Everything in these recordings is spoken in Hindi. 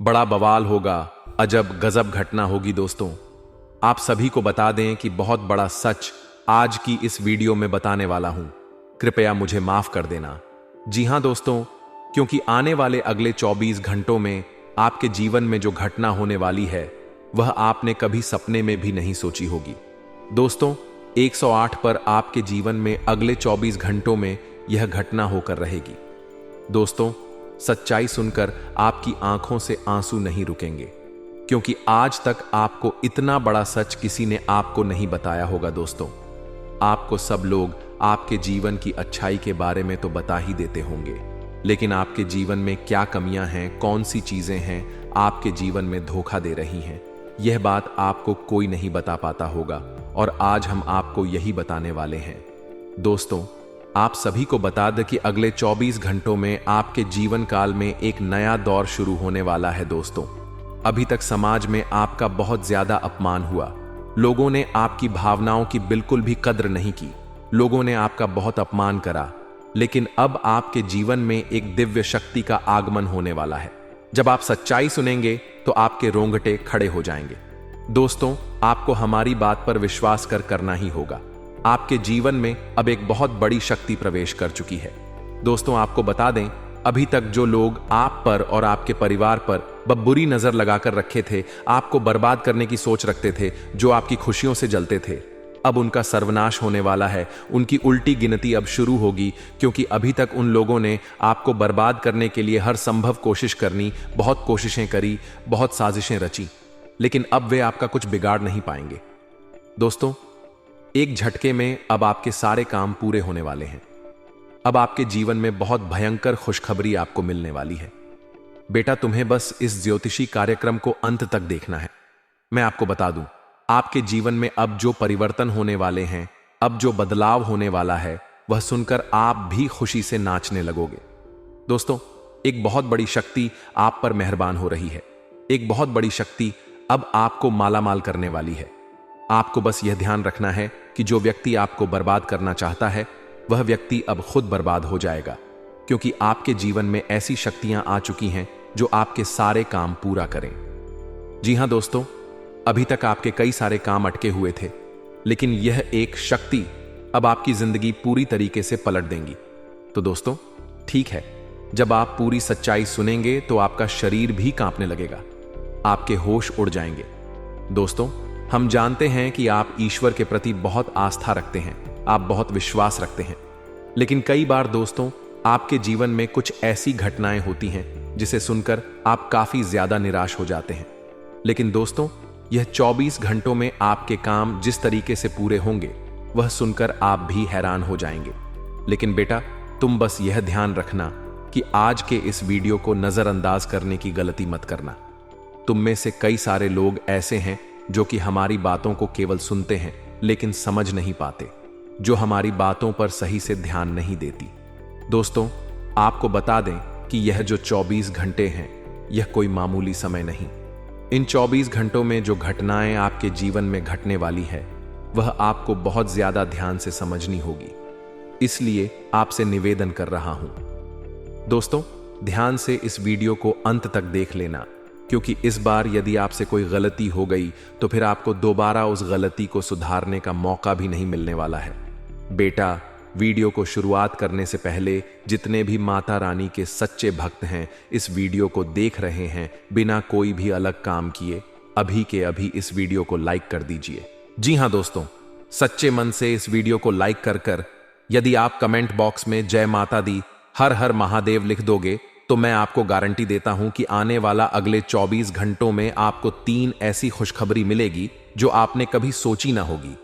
बड़ा बवाल होगा, अजब गजब घटना होगी दोस्तों। आप सभी को बता दें कि बहुत बड़ा सच आज की इस वीडियो में बताने वाला हूं। कृपया मुझे माफ कर देना। जी हां दोस्तों, क्योंकि आने वाले अगले 24 घंटों में आपके जीवन में जो घटना होने वाली है वह आपने कभी सपने में भी नहीं सोची होगी। दोस्तों, 108 पर आपके जीवन में अगले 24 घंटों में यह घटना होकर रहेगी। दोस्तों, सच्चाई सुनकर आपकी आंखों से आंसू नहीं रुकेंगे, क्योंकि आज तक आपको इतना बड़ा सच किसी ने आपको नहीं बताया होगा। दोस्तों, आपको सब लोग आपके जीवन की अच्छाई के बारे में तो बता ही देते होंगे, लेकिन आपके जीवन में क्या कमियां हैं, कौन सी चीजें हैं आपके जीवन में धोखा दे रही हैं, यह बात आपको कोई नहीं बता पाता होगा, और आज हम आपको यही बताने वाले हैं। दोस्तों, आप सभी को बता दें कि अगले 24 घंटों में आपके जीवन काल में एक नया दौर शुरू होने वाला है। दोस्तों, अभी तक समाज में आपका बहुत ज्यादा अपमान हुआ। लोगों ने आपकी भावनाओं की बिल्कुल भी कद्र नहीं की। लोगों ने आपका बहुत अपमान करा, लेकिन अब आपके जीवन में एक दिव्य शक्ति का आगमन होने वाला है। जब आप सच्चाई सुनेंगे तो आपके रोंगटे खड़े हो जाएंगे। दोस्तों, आपको हमारी बात पर विश्वास करना ही होगा। आपके जीवन में अब एक बहुत बड़ी शक्ति प्रवेश कर चुकी है। दोस्तों, आपको बता दें, अभी तक जो लोग आप पर और आपके परिवार पर बुरी नजर लगाकर रखे थे, आपको बर्बाद करने की सोच रखते थे, जो आपकी खुशियों से जलते थे, अब उनका सर्वनाश होने वाला है। उनकी उल्टी गिनती अब शुरू होगी, क्योंकि अभी तक उन लोगों ने आपको बर्बाद करने के लिए हर संभव कोशिश करनी, बहुत कोशिशें करी, बहुत साजिशें रची, लेकिन अब वे आपका कुछ बिगाड़ नहीं पाएंगे। दोस्तों, एक झटके में अब आपके सारे काम पूरे होने वाले हैं। अब आपके जीवन में बहुत भयंकर खुशखबरी आपको मिलने वाली है। बेटा, तुम्हें बस इस ज्योतिषी कार्यक्रम को अंत तक देखना है। मैं आपको बता दूं, आपके जीवन में अब जो परिवर्तन होने वाले हैं, अब जो बदलाव होने वाला है, वह सुनकर आप भी खुशी से नाचने लगोगे। दोस्तों, एक बहुत बड़ी शक्ति आप पर मेहरबान हो रही है। एक बहुत बड़ी शक्ति अब आपको मालामाल करने वाली है। आपको बस यह ध्यान रखना है कि जो व्यक्ति आपको बर्बाद करना चाहता है, वह व्यक्ति अब खुद बर्बाद हो जाएगा, क्योंकि आपके जीवन में ऐसी शक्तियां आ चुकी हैं जो आपके सारे काम पूरा करें। जी हां दोस्तों, अभी तक आपके कई सारे काम अटके हुए थे, लेकिन यह एक शक्ति अब आपकी जिंदगी पूरी तरीके से पलट देंगी। तो दोस्तों, ठीक है, जब आप पूरी सच्चाई सुनेंगे तो आपका शरीर भी कांपने लगेगा, आपके होश उड़ जाएंगे। दोस्तों, हम जानते हैं कि आप ईश्वर के प्रति बहुत आस्था रखते हैं, आप बहुत विश्वास रखते हैं, लेकिन कई बार दोस्तों, आपके जीवन में कुछ ऐसी घटनाएं होती हैं जिसे सुनकर आप काफी ज्यादा निराश हो जाते हैं। लेकिन दोस्तों, यह 24 घंटों में आपके काम जिस तरीके से पूरे होंगे, वह सुनकर आप भी हैरान हो जाएंगे। लेकिन बेटा, तुम बस यह ध्यान रखना कि आज के इस वीडियो को नजरअंदाज करने की गलती मत करना। तुम में से कई सारे लोग ऐसे हैं जो कि हमारी बातों को केवल सुनते हैं, लेकिन समझ नहीं पाते, जो हमारी बातों पर सही से ध्यान नहीं देती। दोस्तों, आपको बता दें कि यह जो 24 घंटे हैं, यह कोई मामूली समय नहीं। इन 24 घंटों में जो घटनाएं आपके जीवन में घटने वाली है, वह आपको बहुत ज्यादा ध्यान से समझनी होगी। इसलिए आपसे निवेदन कर रहा हूं। दोस्तों, ध्यान से इस वीडियो को अंत तक देख लेना, क्योंकि इस बार यदि आपसे कोई गलती हो गई तो फिर आपको दोबारा उस गलती को सुधारने का मौका भी नहीं मिलने वाला है। बेटा, वीडियो को शुरुआत करने से पहले जितने भी माता रानी के सच्चे भक्त हैं, इस वीडियो को देख रहे हैं, बिना कोई भी अलग काम किए अभी के अभी इस वीडियो को लाइक कर दीजिए। जी हां दोस्तों, सच्चे मन से इस वीडियो को लाइक कर यदि आप कमेंट बॉक्स में जय माता दी, हर हर महादेव लिख दोगे, तो मैं आपको गारंटी देता हूं कि आने वाला अगले 24 घंटों में आपको 3 ऐसी खुशखबरी मिलेगी जो आपने कभी सोची ना होगी।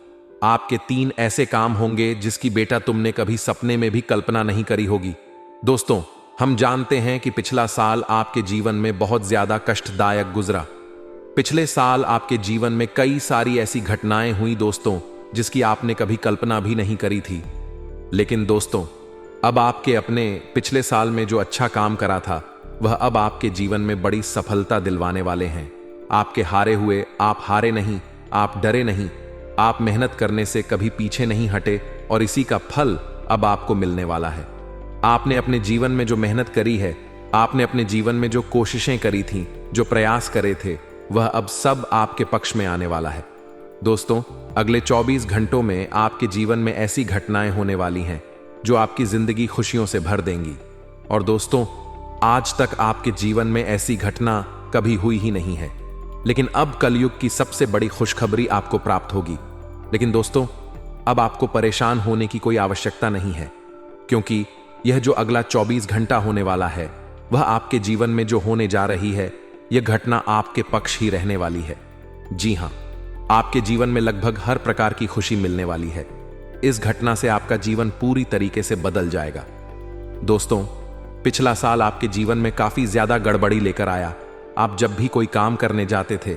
आपके 3 ऐसे काम होंगे जिसकी बेटा तुमने कभी सपने में भी कल्पना नहीं करी होगी। दोस्तों, हम जानते हैं कि पिछला साल आपके जीवन में बहुत ज्यादा कष्टदायक गुजरा। पिछले साल आपके जीवन में कई सारी ऐसी घटनाएं हुई दोस्तों, जिसकी आपने कभी कल्पना भी नहीं करी थी। लेकिन दोस्तों, अब आपके अपने पिछले साल में जो अच्छा काम करा था, वह अब आपके जीवन में बड़ी सफलता दिलवाने वाले हैं। आपके हारे हुए, आप हारे नहीं, आप डरे नहीं, आप मेहनत करने से कभी पीछे नहीं हटे, और इसी का फल अब आपको मिलने वाला है। आपने अपने जीवन में जो मेहनत करी है, आपने अपने जीवन में जो कोशिशें करी थीं, जो प्रयास करे थे, वह अब सब आपके पक्ष में आने वाला है। दोस्तों, अगले 24 घंटों में आपके जीवन में ऐसी घटनाएं होने वाली हैं जो आपकी जिंदगी खुशियों से भर देंगी। और दोस्तों, आज तक आपके जीवन में ऐसी घटना कभी हुई ही नहीं है, लेकिन अब कलयुग की सबसे बड़ी खुशखबरी आपको प्राप्त होगी। लेकिन दोस्तों, अब आपको परेशान होने की कोई आवश्यकता नहीं है, क्योंकि यह जो अगला 24 घंटा होने वाला है, वह आपके जीवन में जो होने जा रही है, यह घटना आपके पक्ष ही रहने वाली है। जी हां, आपके जीवन में लगभग हर प्रकार की खुशी मिलने वाली है। इस घटना से आपका जीवन पूरी तरीके से बदल जाएगा। दोस्तों, पिछला साल आपके जीवन में काफी ज्यादा गड़बड़ी लेकर आया। आप जब भी कोई काम करने जाते थे,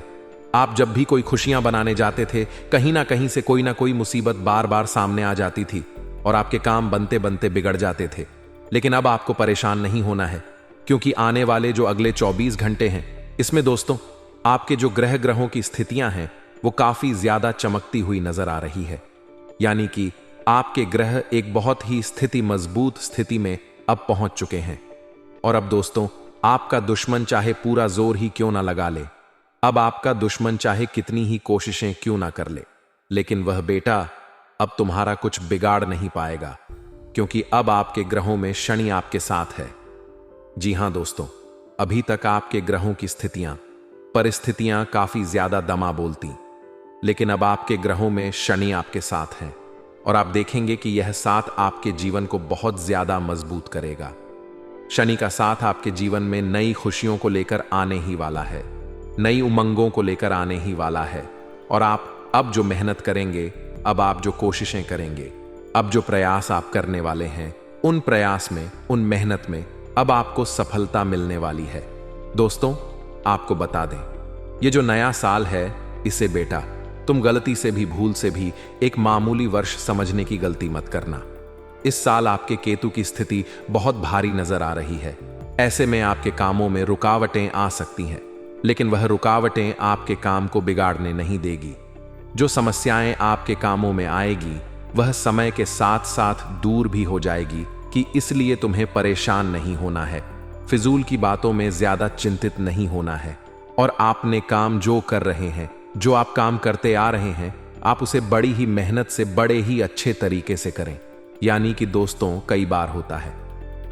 आप जब भी कोई खुशियां बनाने जाते थे, कहीं ना कहीं से कोई ना कोई मुसीबत बार बार सामने आ जाती थी और आपके काम बनते बनते बिगड़ जाते थे। लेकिन अब आपको परेशान नहीं होना है, क्योंकि आने वाले जो अगले 24 घंटे हैं, इसमें दोस्तों आपके जो ग्रहों की स्थितियां हैं, वो काफी ज्यादा चमकती हुई नजर आ रही है। यानी कि आपके ग्रह एक बहुत ही मजबूत स्थिति में अब पहुंच चुके हैं। और अब दोस्तों, आपका दुश्मन चाहे पूरा जोर ही क्यों ना लगा ले, अब आपका दुश्मन चाहे कितनी ही कोशिशें क्यों ना कर ले, लेकिन वह बेटा अब तुम्हारा कुछ बिगाड़ नहीं पाएगा, क्योंकि अब आपके ग्रहों में शनि आपके साथ है। जी हां दोस्तों, अभी तक आपके ग्रहों की परिस्थितियां काफी ज्यादा दमा बोलती, लेकिन अब आपके ग्रहों में शनि आपके साथ हैं और आप देखेंगे कि यह साथ आपके जीवन को बहुत ज्यादा मजबूत करेगा। शनि का साथ आपके जीवन में नई खुशियों को लेकर आने ही वाला है, नई उमंगों को लेकर आने ही वाला है। और आप अब जो मेहनत करेंगे, अब आप जो कोशिशें करेंगे, अब जो प्रयास आप करने वाले हैं, उन प्रयास में, उन मेहनत में अब आपको सफलता मिलने वाली है। दोस्तों, आपको बता दें, ये जो नया साल है, इसे बेटा तुम गलती से भी, भूल से भी एक मामूली वर्ष समझने की गलती मत करना। इस साल आपके केतु की स्थिति बहुत भारी नजर आ रही है। ऐसे में आपके कामों में रुकावटें आ सकती हैं, लेकिन वह रुकावटें आपके काम को बिगाड़ने नहीं देगी। जो समस्याएं आपके कामों में आएगी, वह समय के साथ साथ दूर भी हो जाएगी, कि इसलिए तुम्हें परेशान नहीं होना है, फिजूल की बातों में ज्यादा चिंतित नहीं होना है। और आपने काम जो कर रहे हैं, जो आप काम करते आ रहे हैं, आप उसे बड़ी ही मेहनत से, बड़े ही अच्छे तरीके से करें। यानी कि दोस्तों, कई बार होता है,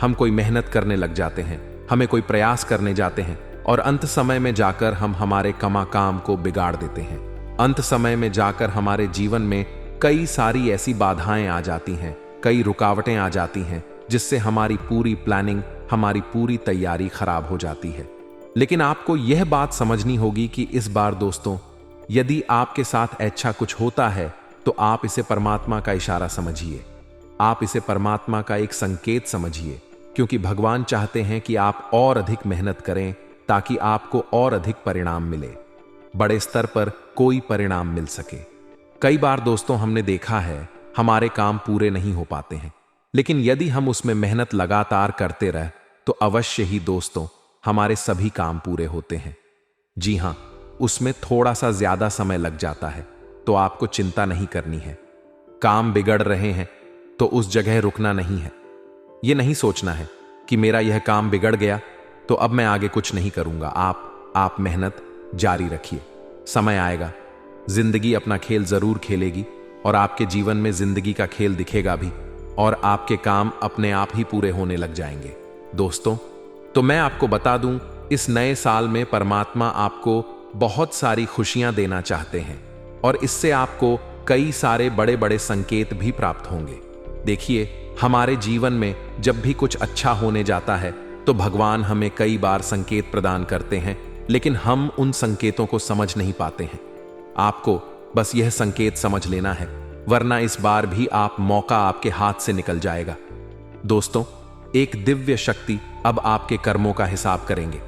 हम कोई मेहनत करने लग जाते हैं, हमें कोई प्रयास करने जाते हैं और अंत समय में जाकर हम हमारे काम को बिगाड़ देते हैं। अंत समय में जाकर हमारे जीवन में कई सारी ऐसी बाधाएं आ जाती हैं, कई रुकावटें आ जाती हैं, जिससे हमारी पूरी प्लानिंग, हमारी पूरी तैयारी खराब हो जाती है। लेकिन आपको यह बात समझनी होगी कि इस बार दोस्तों, यदि आपके साथ अच्छा कुछ होता है, तो आप इसे परमात्मा का इशारा समझिए, आप इसे परमात्मा का एक संकेत समझिए, क्योंकि भगवान चाहते हैं कि आप और अधिक मेहनत करें, ताकि आपको और अधिक परिणाम मिले, बड़े स्तर पर कोई परिणाम मिल सके। कई बार दोस्तों हमने देखा है, हमारे काम पूरे नहीं हो पाते हैं, लेकिन यदि हम उसमें मेहनत लगातार करते रहे, तो अवश्य ही दोस्तों हमारे सभी काम पूरे होते हैं। जी हां, उसमें थोड़ा सा ज्यादा समय लग जाता है, तो आपको चिंता नहीं करनी है। काम बिगड़ रहे हैं तो उस जगह रुकना नहीं है। यह नहीं सोचना है कि मेरा यह काम बिगड़ गया तो अब मैं आगे कुछ नहीं करूंगा। आप मेहनत जारी रखिए, समय आएगा, जिंदगी अपना खेल जरूर खेलेगी और आपके जीवन में जिंदगी का खेल दिखेगा भी, और आपके काम अपने आप ही पूरे होने लग जाएंगे। दोस्तों, तो मैं आपको बता दूं, इस नए साल में परमात्मा आपको बहुत सारी खुशियां देना चाहते हैं और इससे आपको कई सारे बड़े बड़े संकेत भी प्राप्त होंगे। देखिए, हमारे जीवन में जब भी कुछ अच्छा होने जाता है, तो भगवान हमें कई बार संकेत प्रदान करते हैं, लेकिन हम उन संकेतों को समझ नहीं पाते हैं। आपको बस यह संकेत समझ लेना है, वरना इस बार भी मौका आपके हाथ से निकल जाएगा। दोस्तों, एक दिव्य शक्ति अब आपके कर्मों का हिसाब करेंगे।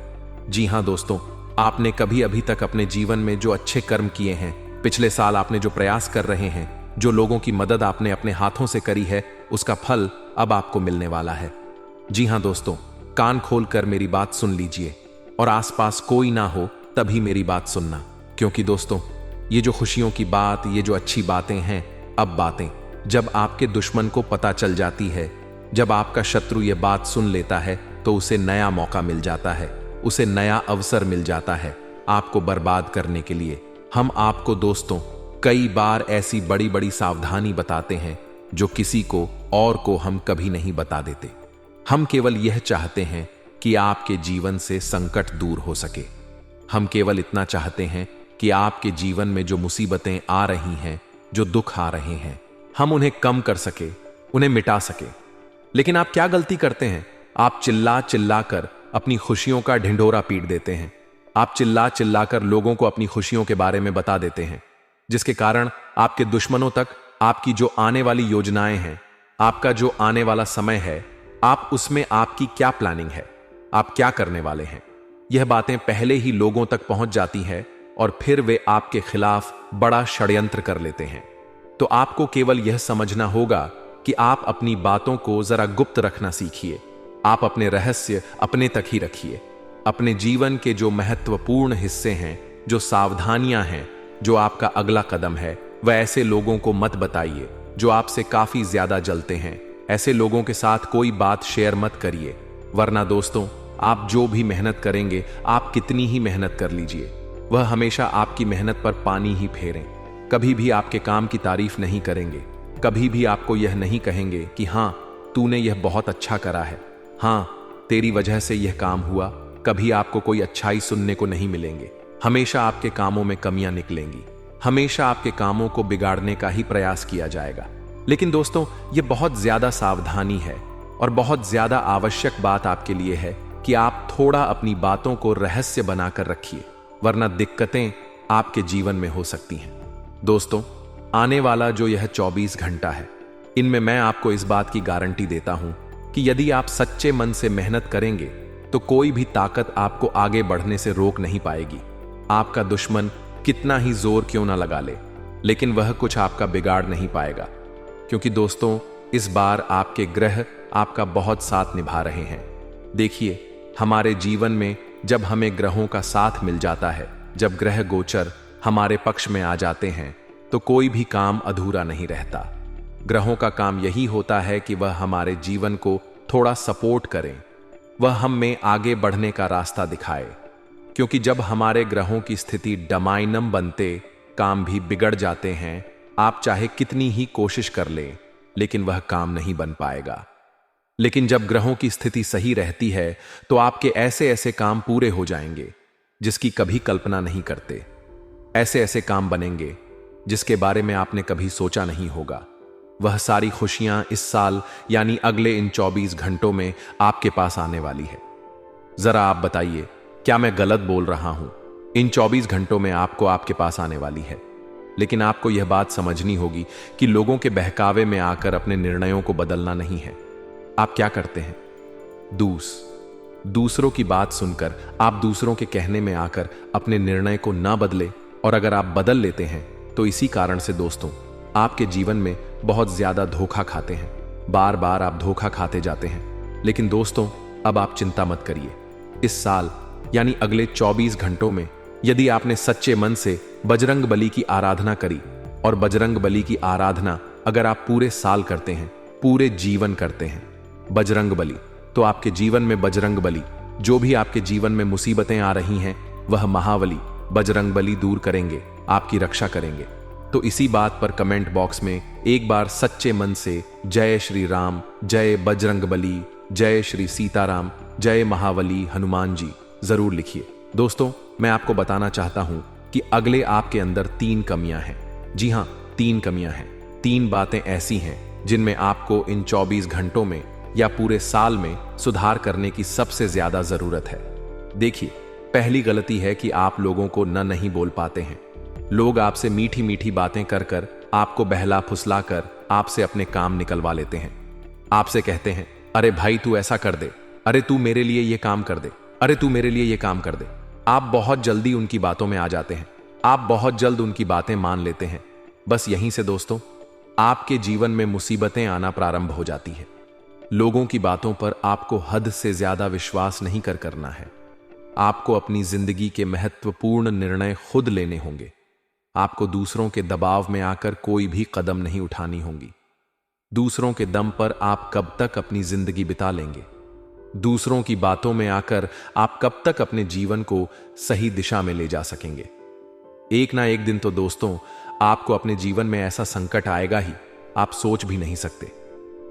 जी हां दोस्तों, आपने कभी अभी तक अपने जीवन में जो अच्छे कर्म किए हैं, पिछले साल आपने जो प्रयास कर रहे हैं, जो लोगों की मदद आपने अपने हाथों से करी है, उसका फल अब आपको मिलने वाला है। जी हां दोस्तों, कान खोलकर मेरी बात सुन लीजिए और आसपास कोई ना हो तभी मेरी बात सुनना, क्योंकि दोस्तों ये जो खुशियों की बात, ये जो अच्छी बातें हैं, अब बातें जब आपके दुश्मन को पता चल जाती है, जब आपका शत्रु ये बात सुन लेता है, तो उसे नया मौका मिल जाता है, उसे नया अवसर मिल जाता है आपको बर्बाद करने के लिए। हम आपको दोस्तों कई बार ऐसी बड़ी बड़ी सावधानी बताते हैं जो किसी को और को हम कभी नहीं बता देते। हम केवल यह चाहते हैं कि आपके जीवन से संकट दूर हो सके। हम केवल इतना चाहते हैं कि आपके जीवन में जो मुसीबतें आ रही हैं, जो दुख आ रहे हैं, हम उन्हें कम कर सके, उन्हें मिटा सके। लेकिन आप क्या गलती करते हैं? आप चिल्ला चिल्ला कर अपनी खुशियों का ढिंढोरा पीट देते हैं। आप चिल्ला चिल्ला कर लोगों को अपनी खुशियों के बारे में बता देते हैं, जिसके कारण आपके दुश्मनों तक आपकी जो आने वाली योजनाएं हैं, आपका जो आने वाला समय है, आप उसमें आपकी क्या प्लानिंग है, आप क्या करने वाले हैं, यह बातें पहले ही लोगों तक पहुंच जाती है और फिर वे आपके खिलाफ बड़ा षड्यंत्र कर लेते हैं। तो आपको केवल यह समझना होगा कि आप अपनी बातों को जरा गुप्त रखना सीखिए। आप अपने रहस्य अपने तक ही रखिए। अपने जीवन के जो महत्वपूर्ण हिस्से हैं, जो सावधानियां हैं, जो आपका अगला कदम है, वह ऐसे लोगों को मत बताइए जो आपसे काफी ज्यादा जलते हैं। ऐसे लोगों के साथ कोई बात शेयर मत करिए, वरना दोस्तों आप जो भी मेहनत करेंगे, आप कितनी ही मेहनत कर लीजिए, वह हमेशा आपकी मेहनत पर पानी ही फेरें। कभी भी आपके काम की तारीफ नहीं करेंगे, कभी भी आपको यह नहीं कहेंगे कि हाँ तूने यह बहुत अच्छा करा है, हाँ तेरी वजह से यह काम हुआ। कभी आपको कोई अच्छाई सुनने को नहीं मिलेंगे। हमेशा आपके कामों में कमियां निकलेंगी, हमेशा आपके कामों को बिगाड़ने का ही प्रयास किया जाएगा। लेकिन दोस्तों यह बहुत ज्यादा सावधानी है और बहुत ज्यादा आवश्यक बात आपके लिए है कि आप थोड़ा अपनी बातों को रहस्य बनाकर रखिए, वरना दिक्कतें आपके जीवन में हो सकती हैं। दोस्तों आने वाला जो यह 24 घंटा है, इनमें मैं आपको इस बात की गारंटी देता हूं कि यदि आप सच्चे मन से मेहनत करेंगे तो कोई भी ताकत आपको आगे बढ़ने से रोक नहीं पाएगी। आपका दुश्मन कितना ही जोर क्यों ना लगा ले, लेकिन वह कुछ आपका बिगाड़ नहीं पाएगा, क्योंकि दोस्तों इस बार आपके ग्रह आपका बहुत साथ निभा रहे हैं। देखिए हमारे जीवन में जब हमें ग्रहों का साथ मिल जाता है, जब ग्रह गोचर हमारे पक्ष में आ जाते हैं, तो कोई भी काम अधूरा नहीं रहता। ग्रहों का काम यही होता है कि वह हमारे जीवन को थोड़ा सपोर्ट करें, वह हम में आगे बढ़ने का रास्ता दिखाए। क्योंकि जब हमारे ग्रहों की स्थिति डमाइनम बनते, काम भी बिगड़ जाते हैं। आप चाहे कितनी ही कोशिश कर लें, लेकिन वह काम नहीं बन पाएगा। लेकिन जब ग्रहों की स्थिति सही रहती है तो आपके ऐसे ऐसे काम पूरे हो जाएंगे जिसकी कभी कल्पना नहीं करते। ऐसे ऐसे काम बनेंगे जिसके बारे में आपने कभी सोचा नहीं होगा। वह सारी खुशियां इस साल यानी अगले इन 24 घंटों में आपके पास आने वाली है। जरा आप बताइए, क्या मैं गलत बोल रहा हूं? इन 24 घंटों में आपको आपके पास आने वाली है। लेकिन आपको यह बात समझनी होगी कि लोगों के बहकावे में आकर अपने निर्णयों को बदलना नहीं है। आप क्या करते हैं? दूसरों की बात सुनकर आप दूसरों के कहने में आकर अपने निर्णय को ना बदले, और अगर आप बदल लेते हैं तो इसी कारण से दोस्तों आपके जीवन में बहुत ज्यादा धोखा खाते हैं। बार बार आप धोखा खाते जाते हैं। लेकिन दोस्तों अब आप चिंता मत करिए। इस साल यानी अगले 24 घंटों में यदि आपने सच्चे मन से बजरंग बली की आराधना करी, और बजरंग बली की आराधना अगर आप पूरे साल करते हैं, पूरे जीवन करते हैं बजरंग बली, तो आपके जीवन में बजरंग बली, जो भी आपके जीवन में मुसीबतें आ रही हैं, वह महाबली बजरंग बली दूर करेंगे, आपकी रक्षा करेंगे। तो इसी बात पर कमेंट बॉक्स में एक बार सच्चे मन से जय श्री राम, जय बजरंग बली, जय श्री सीताराम, जय महाबली हनुमान जी जरूर लिखिए। दोस्तों मैं आपको बताना चाहता हूं कि अगले आपके अंदर 3 कमियां हैं। जी हां, 3 कमियां हैं। 3 बातें ऐसी हैं जिनमें आपको इन 24 घंटों में या पूरे साल में सुधार करने की सबसे ज्यादा जरूरत है। देखिए, पहली गलती है कि आप लोगों को न नहीं बोल पाते हैं। लोग आपसे मीठी मीठी बातें कर कर आपको बहला फुसला कर आपसे अपने काम निकलवा लेते हैं। आपसे कहते हैं, अरे भाई तू ऐसा कर दे, अरे तू मेरे लिए ये काम कर दे, अरे तू मेरे लिए ये काम कर दे। आप बहुत जल्दी उनकी बातों में आ जाते हैं, आप बहुत जल्द उनकी बातें मान लेते हैं। बस यहीं से दोस्तों आपके जीवन में मुसीबतें आना प्रारंभ हो जाती है। लोगों की बातों पर आपको हद से ज्यादा विश्वास नहीं करना है। आपको अपनी जिंदगी के महत्वपूर्ण निर्णय खुद लेने होंगे। आपको दूसरों के दबाव में आकर कोई भी कदम नहीं उठानी होंगी। दूसरों के दम पर आप कब तक अपनी जिंदगी बिता लेंगे? दूसरों की बातों में आकर आप कब तक अपने जीवन को सही दिशा में ले जा सकेंगे? एक ना एक दिन तो दोस्तों आपको अपने जीवन में ऐसा संकट आएगा ही, आप सोच भी नहीं सकते।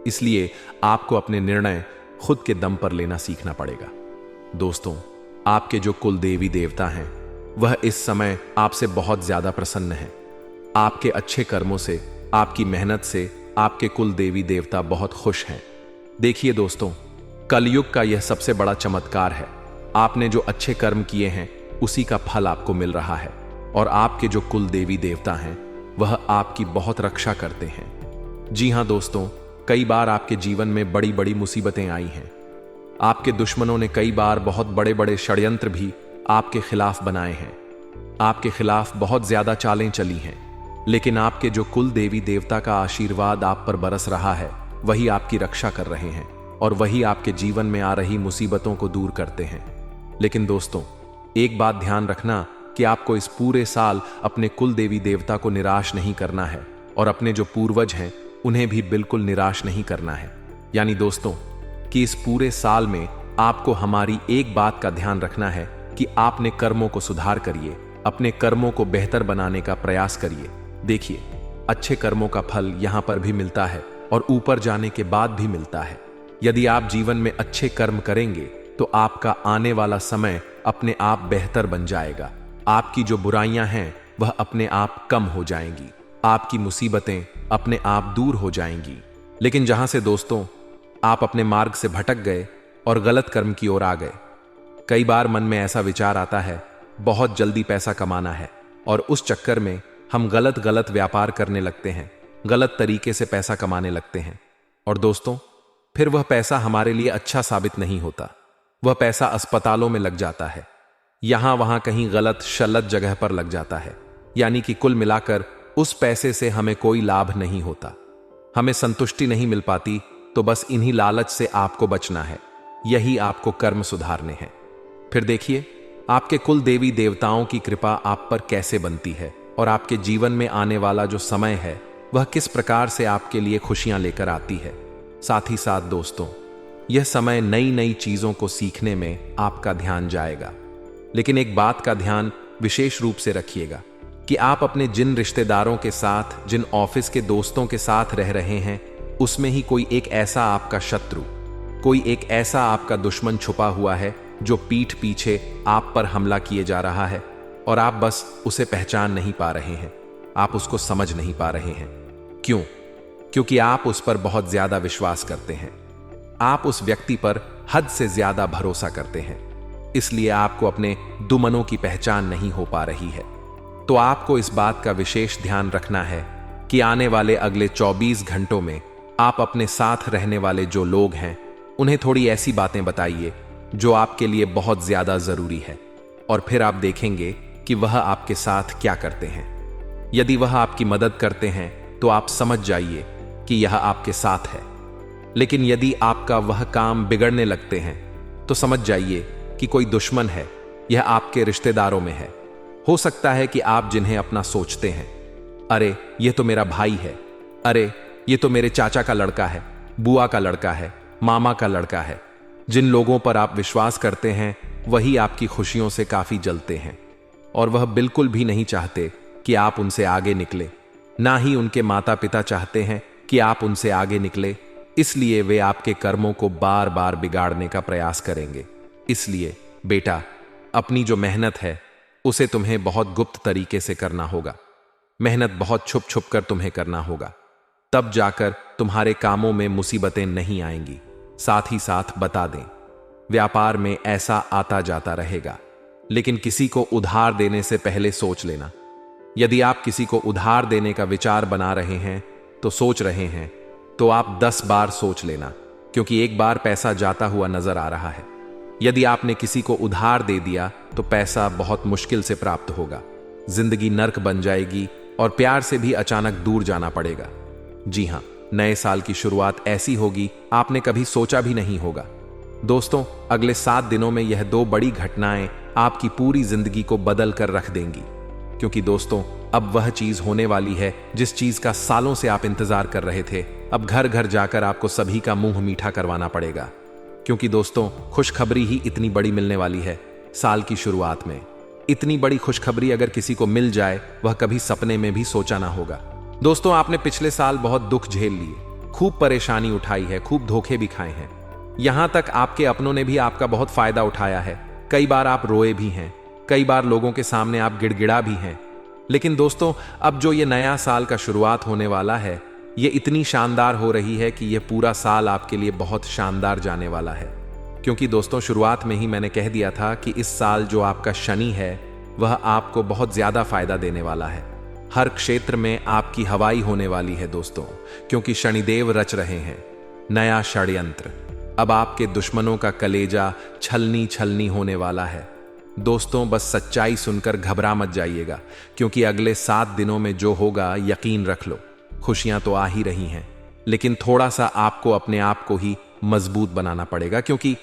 इसलिए आपको अपने निर्णय खुद के दम पर लेना सीखना पड़ेगा। दोस्तों, आपके जो कुल देवी देवता हैं वह इस समय आपसे बहुत ज्यादा प्रसन्न हैं। आपके अच्छे कर्मों से, आपकी मेहनत से आपके कुल देवी देवता बहुत खुश हैं। देखिए दोस्तों, कलयुग का यह सबसे बड़ा चमत्कार है। आपने जो अच्छे कर्म किए हैं उसी का फल आपको मिल रहा है, और आपके जो कुल देवी देवता हैं वह आपकी बहुत रक्षा करते हैं। जी हां दोस्तों, कई बार आपके जीवन में बड़ी बड़ी मुसीबतें आई हैं। आपके दुश्मनों ने कई बार बहुत बड़े बड़े षड्यंत्र भी आपके खिलाफ बनाए हैं। आपके खिलाफ बहुत ज्यादा चालें चली हैं, लेकिन आपके जो कुल देवी देवता का आशीर्वाद आप पर बरस रहा है वही आपकी रक्षा कर रहे हैं, और वही आपके जीवन में आ रही मुसीबतों को दूर करते हैं। लेकिन दोस्तों, एक बात ध्यान रखना कि आपको इस पूरे साल अपने कुल देवी देवता को निराश नहीं करना है, और अपने जो पूर्वज हैं उन्हें भी बिल्कुल निराश नहीं करना है। यानी दोस्तों कि इस पूरे साल में आपको हमारी एक बात का ध्यान रखना है कि आपने कर्मों को सुधार करिए, अपने कर्मों को बेहतर बनाने का प्रयास करिए। देखिए, अच्छे कर्मों का फल यहां पर भी मिलता है और ऊपर जाने के बाद भी मिलता है। यदि आप जीवन में अच्छे कर्म करेंगे तो आपका आने वाला समय अपने आप बेहतर बन जाएगा। आपकी जो बुराइयां हैं वह अपने आप कम हो जाएंगी, आपकी मुसीबतें अपने आप दूर हो जाएंगी। लेकिन जहां से दोस्तों आप अपने मार्ग से भटक गए और गलत कर्म की ओर आ गए, कई बार मन में ऐसा विचार आता है बहुत जल्दी पैसा कमाना है, और उस चक्कर में हम गलत व्यापार करने लगते हैं, गलत तरीके से पैसा कमाने लगते हैं। और दोस्तों फिर वह पैसा हमारे लिए अच्छा साबित नहीं होता। वह पैसा अस्पतालों में लग जाता है, यहां वहां कहीं गलत शलत जगह पर लग जाता है। यानी कि कुल मिलाकर उस पैसे से हमें कोई लाभ नहीं होता, हमें संतुष्टि नहीं मिल पाती। तो बस इन्हीं लालच से आपको बचना है, यही आपको कर्म सुधारने हैं। फिर देखिए, आपके कुल देवी देवताओं की कृपा आप पर कैसे बनती है, और आपके जीवन में आने वाला जो समय है वह किस प्रकार से आपके लिए खुशियां लेकर आती है। साथ ही साथ दोस्तों, यह समय नई नई चीजों को सीखने में आपका ध्यान जाएगा। लेकिन एक बात का ध्यान विशेष रूप से रखिएगा कि आप अपने जिन रिश्तेदारों के साथ, जिन ऑफिस के दोस्तों के साथ रह रहे हैं, उसमें ही कोई एक ऐसा आपका शत्रु, कोई एक ऐसा आपका दुश्मन छुपा हुआ है जो पीठ पीछे आप पर हमला किए जा रहा है, और आप बस उसे पहचान नहीं पा रहे हैं, आप उसको समझ नहीं पा रहे हैं। क्यों? क्योंकि आप उस पर बहुत ज्यादा विश्वास करते हैं, आप उस व्यक्ति पर हद से ज्यादा भरोसा करते हैं, इसलिए आपको अपने दुश्मनों की पहचान नहीं हो पा रही है। तो आपको इस बात का विशेष ध्यान रखना है कि आने वाले अगले 24 घंटों में आप अपने साथ रहने वाले जो लोग हैं उन्हें थोड़ी ऐसी बातें बताइए जो आपके लिए बहुत ज्यादा जरूरी है, और फिर आप देखेंगे कि वह आपके साथ क्या करते हैं। यदि वह आपकी मदद करते हैं तो आप समझ जाइए कि यह आपके साथ है, लेकिन यदि आपका वह काम बिगड़ने लगते हैं तो समझ जाइए कि कोई दुश्मन है, यह आपके रिश्तेदारों में है। हो सकता है कि आप जिन्हें अपना सोचते हैं, अरे ये तो मेरा भाई है, अरे ये तो मेरे चाचा का लड़का है, बुआ का लड़का है, मामा का लड़का है, जिन लोगों पर आप विश्वास करते हैं वही आपकी खुशियों से काफी जलते हैं, और वह बिल्कुल भी नहीं चाहते कि आप उनसे आगे निकले, ना ही उनके माता पिता चाहते हैं कि आप उनसे आगे निकले। इसलिए वे आपके कर्मों को बार बार बिगाड़ने का प्रयास करेंगे। इसलिए बेटा, अपनी जो मेहनत है उसे तुम्हें बहुत गुप्त तरीके से करना होगा, मेहनत बहुत छुप छुप कर तुम्हें करना होगा, तब जाकर तुम्हारे कामों में मुसीबतें नहीं आएंगी। साथ ही साथ बता दें, व्यापार में ऐसा आता जाता रहेगा, लेकिन किसी को उधार देने से पहले सोच लेना। यदि आप किसी को उधार देने का विचार बना रहे हैं तो सोच रहे हैं, तो आप 10 बार सोच लेना, क्योंकि एक बार पैसा जाता हुआ नजर आ रहा है। यदि आपने किसी को उधार दे दिया तो पैसा बहुत मुश्किल से प्राप्त होगा, जिंदगी नर्क बन जाएगी और प्यार से भी अचानक दूर जाना पड़ेगा। जी हां, नए साल की शुरुआत ऐसी होगी आपने कभी सोचा भी नहीं होगा। दोस्तों, अगले 7 दिनों में यह 2 बड़ी घटनाएं आपकी पूरी जिंदगी को बदल कर रख देंगी, क्योंकि दोस्तों अब वह चीज होने वाली है जिस चीज का सालों से आप इंतजार कर रहे थे। अब घर घर जाकर आपको सभी का मुंह मीठा करवाना पड़ेगा। क्योंकि दोस्तों खुशखबरी ही इतनी बड़ी मिलने वाली है साल की शुरुआत में। इतनी बड़ी खुशखबरी अगर किसी को मिल जाए वह कभी सपने में भी सोचा ना होगा। दोस्तों आपने पिछले साल बहुत दुख झेल लिए, खूब परेशानी उठाई है, खूब धोखे भी खाए हैं। यहां तक आपके अपनों ने भी आपका बहुत फायदा उठाया है। कई बार आप रोए भी हैं, कई बार लोगों के सामने आप गिड़गिड़ा भी हैं। लेकिन दोस्तों अब जो ये नया साल का शुरुआत होने वाला है, ये इतनी शानदार हो रही है कि ये पूरा साल आपके लिए बहुत शानदार जाने वाला है। क्योंकि दोस्तों शुरुआत में ही मैंने कह दिया था कि इस साल जो आपका शनि है वह आपको बहुत ज्यादा फायदा देने वाला है। हर क्षेत्र में आपकी हवाई होने वाली है दोस्तों, क्योंकि शनिदेव रच रहे हैं नया षड्यंत्र। अब आपके दुश्मनों का कलेजा छलनी छलनी होने वाला है। दोस्तों बस सच्चाई सुनकर घबरा मत जाइएगा, क्योंकि अगले 7 दिनों में जो होगा यकीन रख लो, खुशियां तो आ ही रही हैं। लेकिन थोड़ा सा आपको अपने आप को ही मजबूत बनाना पड़ेगा, क्योंकि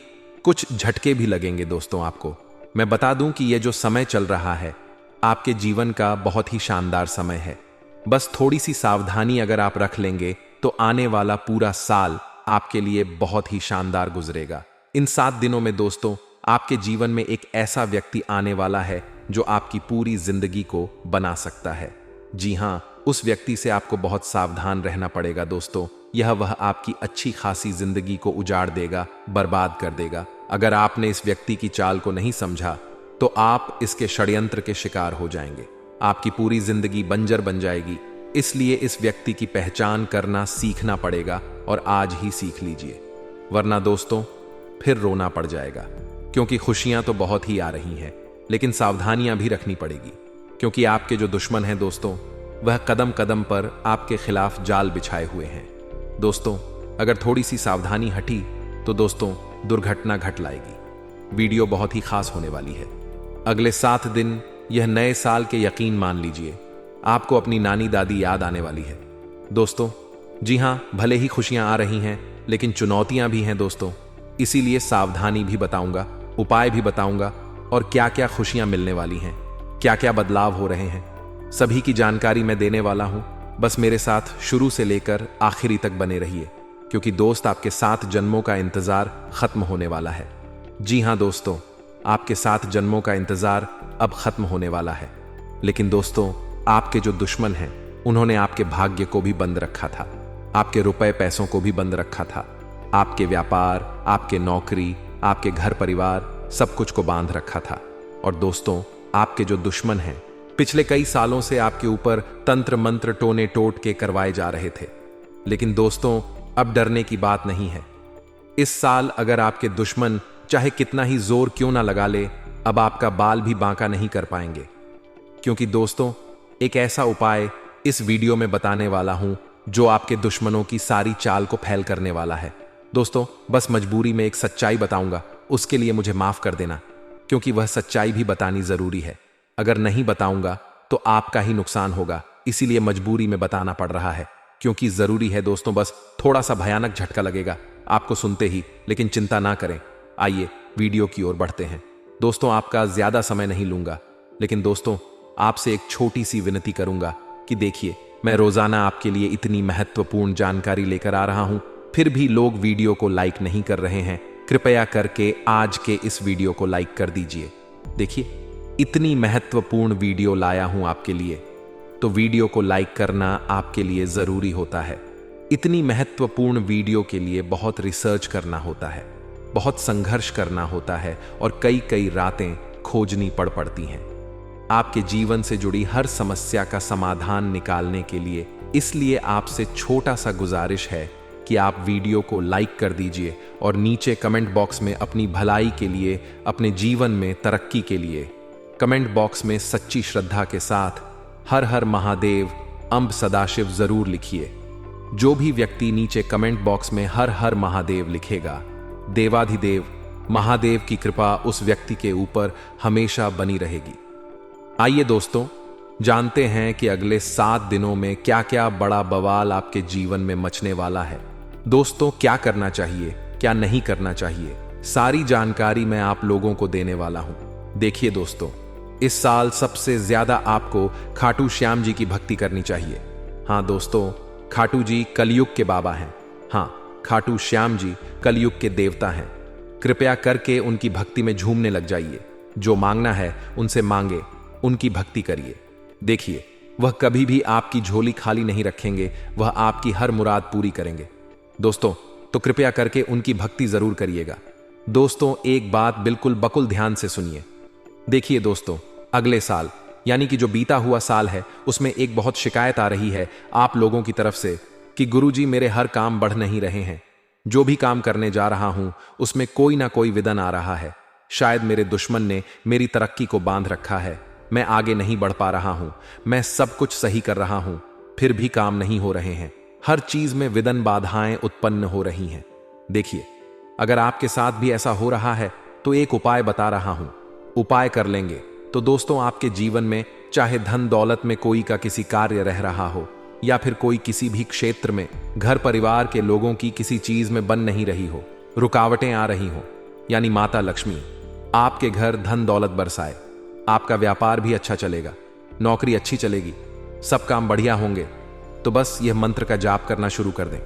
कुछ झटके भी लगेंगे दोस्तों आपको। मैं बता दूं कि ये जो समय चल रहा है आपके जीवन का बहुत ही शानदार समय है। बस थोड़ी सी सावधानी अगर आप रख लेंगे तो आने वाला पूरा साल आपके लिए बहुत ही शानदार गुजरेगा। इन 7 दिनों में दोस्तों आपके जीवन में एक ऐसा व्यक्ति आने वाला है जो आपकी पूरी जिंदगी को बना सकता है। जी हां, उस व्यक्ति से आपको बहुत सावधान रहना पड़ेगा दोस्तों। वह आपकी अच्छी खासी जिंदगी को उजाड़ देगा, बर्बाद कर देगा। अगर आपने इस व्यक्ति की चाल को नहीं समझा तो आप इसके षड्यंत्र के शिकार हो जाएंगे। आपकी पूरी जिंदगी बंजर बन जाएगी। इसलिए इस व्यक्ति की पहचान करना सीखना पड़ेगा, और आज ही सीख लीजिए, वरना दोस्तों फिर रोना पड़ जाएगा। क्योंकि खुशियां तो बहुत ही आ रही हैं, लेकिन सावधानियां भी रखनी पड़ेगी, क्योंकि आपके जो दुश्मन हैं दोस्तों वह कदम कदम पर आपके खिलाफ जाल बिछाए हुए हैं। दोस्तों अगर थोड़ी सी सावधानी हटी तो दोस्तों दुर्घटना घट लाएगी। वीडियो बहुत ही खास होने वाली है। अगले 7 दिन यह नए साल के यकीन मान लीजिए, आपको अपनी नानी दादी याद आने वाली है दोस्तों। जी हां, भले ही खुशियां आ रही हैं लेकिन चुनौतियां भी हैं दोस्तों। इसीलिए सावधानी भी बताऊंगा, उपाय भी बताऊंगा, और क्या क्या खुशियां मिलने वाली हैं, क्या क्या बदलाव हो रहे हैं, सभी की जानकारी मैं देने वाला हूं। बस मेरे साथ शुरू से लेकर आखिरी तक बने रहिए, क्योंकि दोस्त आपके 7 जन्मों का इंतजार खत्म होने वाला है। जी हां दोस्तों, आपके 7 जन्मों का इंतजार अब खत्म होने वाला है। लेकिन दोस्तों आपके जो दुश्मन हैं उन्होंने आपके भाग्य को भी बंद रखा था, आपके रुपए पैसों को भी बंद रखा था, आपके व्यापार, आपके नौकरी, आपके घर परिवार, सब कुछ को बांध रखा था। और दोस्तों आपके जो दुश्मन हैं पिछले कई सालों से आपके ऊपर तंत्र मंत्र टोने टोट के करवाए जा रहे थे। लेकिन दोस्तों अब डरने की बात नहीं है। इस साल अगर आपके दुश्मन चाहे कितना ही जोर क्यों ना लगा ले, अब आपका बाल भी बांका नहीं कर पाएंगे। क्योंकि दोस्तों एक ऐसा उपाय इस वीडियो में बताने वाला हूं जो आपके दुश्मनों की सारी चाल को फैल करने वाला है। दोस्तों बस मजबूरी में एक सच्चाई बताऊंगा, उसके लिए मुझे माफ कर देना, क्योंकि वह सच्चाई भी बतानी जरूरी है। अगर नहीं बताऊंगा तो आपका ही नुकसान होगा, इसीलिए मजबूरी में बताना पड़ रहा है, क्योंकि जरूरी है दोस्तों। बस थोड़ा सा भयानक झटका लगेगा आपको सुनते ही, लेकिन चिंता ना करें। आइए वीडियो की ओर बढ़ते हैं। दोस्तों आपका ज्यादा समय नहीं लूंगा, लेकिन दोस्तों आपसे एक छोटी सी विनती करूंगा कि देखिए, मैं रोजाना आपके लिए इतनी महत्वपूर्ण जानकारी लेकर आ रहा हूं, फिर भी लोग वीडियो को लाइक नहीं कर रहे हैं। कृपया करके आज के इस वीडियो को लाइक कर दीजिए। देखिए इतनी महत्वपूर्ण वीडियो लाया हूं आपके लिए, तो वीडियो को लाइक करना आपके लिए जरूरी होता है। इतनी महत्वपूर्ण वीडियो के लिए बहुत रिसर्च करना होता है, बहुत संघर्ष करना होता है, और कई कई रातें खोजनी पड़ती हैं आपके जीवन से जुड़ी हर समस्या का समाधान निकालने के लिए। इसलिए आपसे छोटा सा गुजारिश है कि आप वीडियो को लाइक कर दीजिए और नीचे कमेंट बॉक्स में अपनी भलाई के लिए, अपने जीवन में तरक्की के लिए कमेंट बॉक्स में सच्ची श्रद्धा के साथ हर हर महादेव अंब सदाशिव जरूर लिखिए। जो भी व्यक्ति नीचे कमेंट बॉक्स में हर हर महादेव लिखेगा, देवाधिदेव महादेव की कृपा उस व्यक्ति के ऊपर हमेशा बनी रहेगी। आइए दोस्तों जानते हैं कि अगले 7 दिनों में क्या क्या बड़ा बवाल आपके जीवन में मचने वाला है। दोस्तों क्या करना चाहिए, क्या नहीं करना चाहिए, सारी जानकारी मैं आप लोगों को देने वाला हूं। देखिए दोस्तों, इस साल सबसे ज्यादा आपको खाटू श्याम जी की भक्ति करनी चाहिए। हाँ दोस्तों, खाटू जी कलयुग के बाबा हैं। हाँ, खाटू श्याम जी कलयुग के देवता हैं। कृपया करके उनकी भक्ति में झूमने लग जाइए। जो मांगना है उनसे मांगे, उनकी भक्ति करिए। देखिए, वह कभी भी आपकी झोली खाली नहीं रखेंगे, वह आपकी हर मुराद पूरी करेंगे। दोस्तों, तो कृपया करके उनकी भक्ति जरूर करिएगा। दोस्तों, एक बात बिल्कुल बकुल ध्यान से सुनिए। देखिए दोस्तों, अगले साल यानी कि जो बीता हुआ साल है, उसमें एक बहुत शिकायत आ रही है आप लोगों की तरफ से कि गुरुजी मेरे हर काम बढ़ नहीं रहे हैं। जो भी काम करने जा रहा हूं उसमें कोई ना कोई विघ्न आ रहा है। शायद मेरे दुश्मन ने मेरी तरक्की को बांध रखा है। मैं आगे नहीं बढ़ पा रहा हूं। मैं सब कुछ सही कर रहा हूं, फिर भी काम नहीं हो रहे हैं। हर चीज में विघ्न बाधाएं उत्पन्न हो रही हैं। देखिए, अगर आपके साथ भी ऐसा हो रहा है तो एक उपाय बता रहा हूं। उपाय कर लेंगे तो दोस्तों, आपके जीवन में चाहे धन दौलत में कोई का किसी कार्य रह रहा हो या फिर कोई किसी भी क्षेत्र में घर परिवार के लोगों की किसी चीज में बन नहीं रही हो, रुकावटें आ रही हो, यानी माता लक्ष्मी आपके घर धन दौलत बरसाए। आपका व्यापार भी अच्छा चलेगा, नौकरी अच्छी चलेगी, सब काम बढ़िया होंगे। तो बस यह मंत्र का जाप करना शुरू कर दें।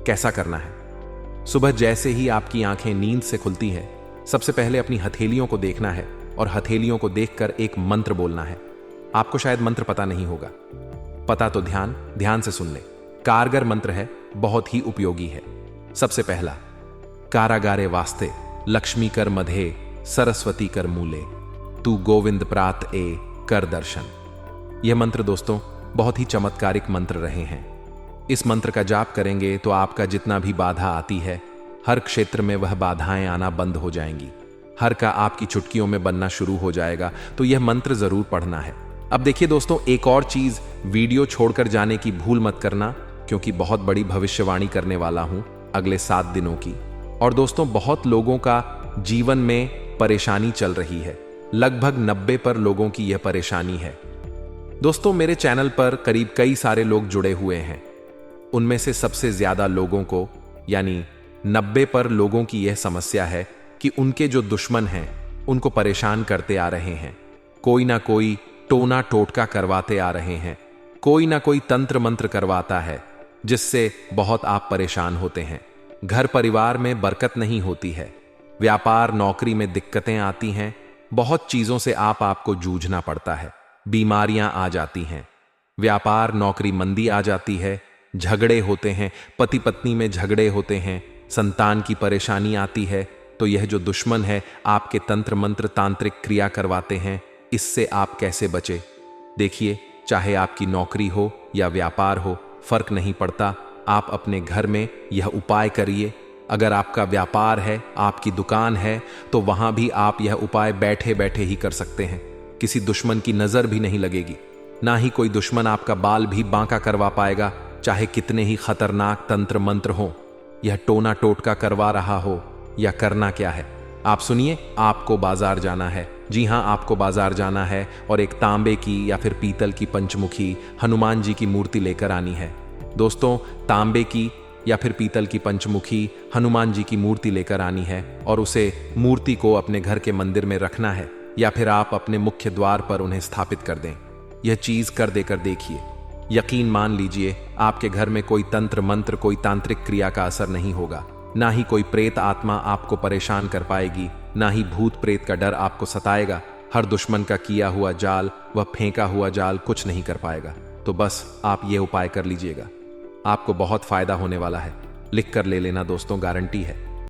कैसा करना है? सुबह जैसे ही आपकी आंखें नींद से खुलती हैं, सबसे पहले अपनी हथेलियों को देखना है और हथेलियों को देखकर एक मंत्र बोलना है। आपको शायद मंत्र पता नहीं होगा, पता तो ध्यान से सुन ले। कारगर मंत्र है, बहुत ही उपयोगी है। सबसे पहला, कारागारे वास्ते लक्ष्मी कर मधे सरस्वती कर मूले तू गोविंद प्रात ए कर दर्शन। यह मंत्र दोस्तों बहुत ही चमत्कारिक मंत्र रहे हैं। इस मंत्र का जाप करेंगे तो आपका जितना भी बाधा आती है, हर क्षेत्र में वह बाधाएं आना बंद हो जाएंगी। हर का आपकी चुटकियों में बनना शुरू हो जाएगा। तो यह मंत्र जरूर पढ़ना है। अब देखिए दोस्तों, एक और चीज, वीडियो छोड़कर जाने की भूल मत करना, क्योंकि बहुत बड़ी भविष्यवाणी करने वाला हूं अगले 7 दिनों की। और दोस्तों, बहुत लोगों का जीवन में परेशानी चल रही है। लगभग 90 पर लोगों की यह परेशानी है। दोस्तों, मेरे चैनल पर करीब कई सारे लोग जुड़े हुए हैं। उनमें से सबसे ज्यादा लोगों को यानी 90 पर लोगों की यह समस्या है कि उनके जो दुश्मन हैं उनको परेशान करते आ रहे हैं। कोई ना कोई टोना टोटका करवाते आ रहे हैं, कोई ना कोई तंत्र मंत्र करवाता है, जिससे बहुत आप परेशान होते हैं। घर परिवार में बरकत नहीं होती है, व्यापार नौकरी में दिक्कतें आती हैं, बहुत चीजों से आपको जूझना पड़ता है, बीमारियां आ जाती हैं, व्यापार नौकरी मंदी आ जाती है, झगड़े होते हैं, पति पत्नी में झगड़े होते हैं, संतान की परेशानी आती है। तो यह जो दुश्मन है आपके तंत्र मंत्र तांत्रिक क्रिया करवाते हैं, इससे आप कैसे बचे? देखिए, चाहे आपकी नौकरी हो या व्यापार हो, फर्क नहीं पड़ता। आप अपने घर में यह उपाय करिए। अगर आपका व्यापार है, आपकी दुकान है, तो वहां भी आप यह उपाय बैठे बैठे ही कर सकते हैं। किसी दुश्मन की नजर भी नहीं लगेगी, ना ही कोई दुश्मन आपका बाल भी बांका करवा पाएगा, चाहे कितने ही खतरनाक तंत्र मंत्र हो, यह टोना टोटका करवा रहा हो या करना क्या है। आप सुनिए, आपको बाजार जाना है। जी हां, आपको बाजार जाना है और एक तांबे की या फिर पीतल की पंचमुखी हनुमान जी की मूर्ति लेकर आनी है। दोस्तों, तांबे की या फिर पीतल की पंचमुखी हनुमान जी की मूर्ति लेकर आनी है और उसे मूर्ति को अपने घर के मंदिर में रखना है, या फिर आप अपने मुख्य द्वार पर उन्हें स्थापित कर दें। यह चीज कर देकर देखिए, यकीन मान लीजिए आपके घर में कोई तंत्र मंत्र, कोई तांत्रिक क्रिया का असर नहीं होगा। ना ही कोई प्रेत आत्मा आपको परेशान कर पाएगी, ना ही भूत प्रेत का डर आपको सताएगा। हर दुश्मन का किया हुआ जाल व फेंका हुआ जाल कुछ नहीं कर पाएगा। तो बस आप ये उपाय कर लीजिएगा, आपको बहुत फायदा होने वाला है। लिख कर ले लेना दोस्तों, गारंटी है।